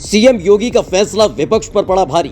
CM योगी का फैसला विपक्ष पर पड़ा भारी।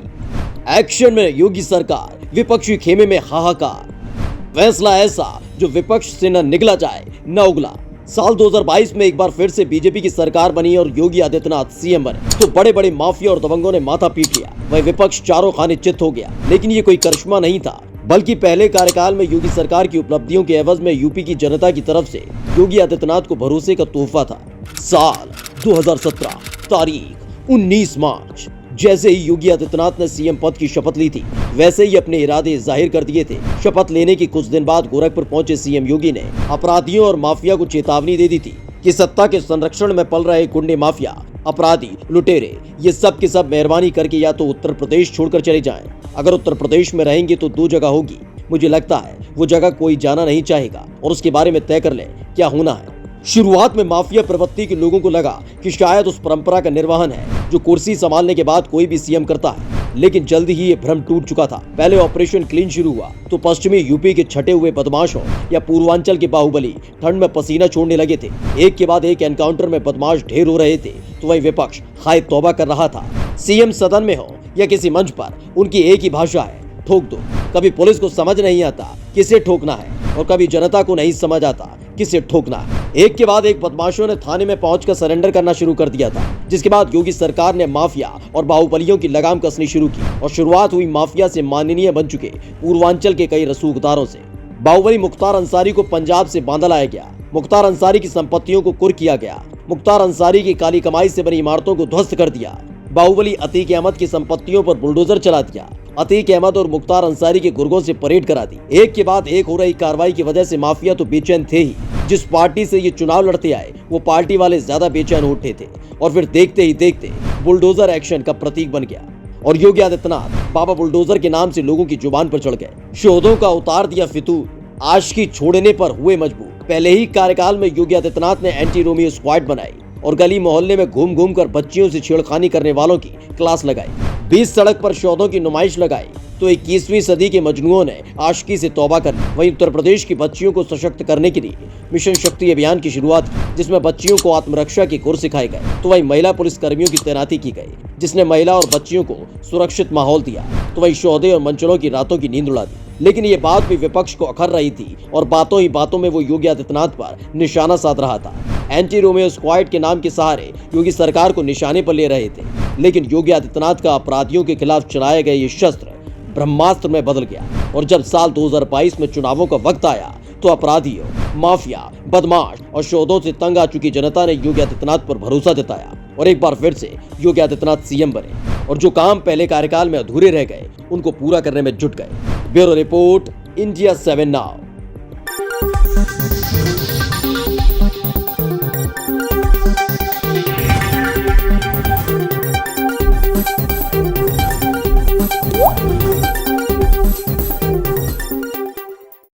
एक्शन में योगी सरकार, विपक्षी खेमे में हाहाकार। फैसला ऐसा जो विपक्ष से न निगला जाए न उगला। साल 2022 में एक बार फिर से बीजेपी की सरकार बनी और योगी आदित्यनाथ सीएम बने तो बड़े बड़े माफिया और दबंगों ने माथा पीट लिया। वही विपक्ष चारों खाने चित हो गया। लेकिन ये कोई करिश्मा नहीं था, बल्कि पहले कार्यकाल में योगी सरकार की उपलब्धियों के एवज में यूपी की जनता की तरफ से योगी आदित्यनाथ को भरोसे का तोहफा था। साल 2017, तारीख 19 मार्च। जैसे ही योगी आदित्यनाथ ने सीएम पद की शपथ ली थी, वैसे ही अपने इरादे जाहिर कर दिए थे। शपथ लेने के कुछ दिन बाद गोरखपुर पहुंचे सीएम योगी ने अपराधियों और माफिया को चेतावनी दे दी थी कि सत्ता के संरक्षण में पल रहे गुंडे माफिया, अपराधी, लुटेरे, ये सब के सब मेहरबानी करके या तो उत्तर प्रदेश छोड़कर चले जाएं। अगर उत्तर प्रदेश में रहेंगे तो दो जगह होगी। मुझे लगता है वो जगह कोई जाना नहीं चाहेगा और उसके बारे में तय कर ले क्या होना है। शुरुआत में माफिया प्रवृत्ति के लोगों को लगा कि शायद उस परंपरा का निर्वहन है जो कुर्सी संभालने के बाद कोई भी सीएम करता है। लेकिन जल्द ही ये भ्रम टूट चुका था। पहले ऑपरेशन क्लीन शुरू हुआ तो पश्चिमी यूपी के छटे हुए बदमाश हो या पूर्वांचल के बाहुबली ठंड में पसीना छोड़ने लगे थे। एक के बाद एक एनकाउंटर में बदमाश ढेर हो रहे थे तो वही विपक्ष हाय तौबा कर रहा था। सीएम सदन में हो या किसी मंच पर, उनकी एक ही भाषा है, ठोक दो। कभी पुलिस को समझ नहीं आता किसे ठोकना है और कभी जनता को नहीं समझ आता किसे ठोकना है। एक के बाद एक बदमाशों ने थाने में पहुंचकर सरेंडर करना शुरू कर दिया था, जिसके बाद योगी सरकार ने माफिया और बाहुबलियों की लगाम कसनी शुरू की और शुरुआत हुई माफिया से माननीय बन चुके पूर्वांचल के कई रसूखदारों से। बाहुबली मुख्तार अंसारी को पंजाब से बांधा लाया गया। मुख्तार अंसारी की संपत्तियों को कुर्क किया गया। मुख्तार अंसारी की काली कमाई से बनी इमारतों को ध्वस्त कर दिया। बाहुबली अतीक अहमद की संपत्तियों पर बुलडोजर चला दिया। अतीक अहमद और मुख्तार अंसारी के गुर्गों से परेड करा दी। एक के बाद एक हो रही कार्रवाई की वजह से माफिया तो बेचैन थे ही। जिस पार्टी से ये चुनाव लड़ते आए वो पार्टी वाले ज्यादा बेचैन उठे थे और फिर देखते ही देखते बुलडोजर एक्शन का प्रतीक बन गया और योगी आदित्यनाथ बाबा बुलडोजर के नाम से लोगों की जुबान पर चढ़ गए। शोधों का उतार दिया फितूर, आशिकी छोड़ने पर हुए मजबूर। पहले ही कार्यकाल में योगी आदित्यनाथ ने एंटी रोमियो स्क्वाड बनाई और गली मोहल्ले में घूम घूम कर बच्चियों से छेड़खानी करने वालों की क्लास लगाई। 20 सड़क पर शोधों की नुमाइश लगाई तो 21वीं सदी के मजनूओं ने आशिकी से तौबा कर ली। वहीं उत्तर प्रदेश की बच्चियों को सशक्त करने के लिए मिशन शक्ति अभियान की शुरुआत की, जिसमें बच्चियों को आत्मरक्षा के गुर सिखाए गए। तो वहीं महिला पुलिस कर्मियों की तैनाती की गई, जिसने महिला और बच्चियों को सुरक्षित माहौल दिया। तो वहीं शोधे और मंचलों की रातों की नींद उड़ा दी। लेकिन ये बात भी विपक्ष को अखर रही थी और बातों ही बातों में वो योगी आदित्यनाथ पर निशाना साध रहा था। एंटी रोमियो स्क्वाड के नाम के सहारे योगी सरकार को निशाने पर ले रहे थे। लेकिन योगी आदित्यनाथ का अपराधियों के खिलाफ चलाया गया ये शस्त्र ब्रह्मास्त्र में बदल गया और जब साल 2022 में चुनावों का वक्त आया तो अपराधियों, माफिया, बदमाश और शोधों से तंग आ चुकी जनता ने योगी आदित्यनाथ पर भरोसा जताया और एक बार फिर से योगी आदित्यनाथ सीएम बने और जो काम पहले कार्यकाल में अधूरे रह गए उनको पूरा करने में जुट गए। Bureau report, India 7 now.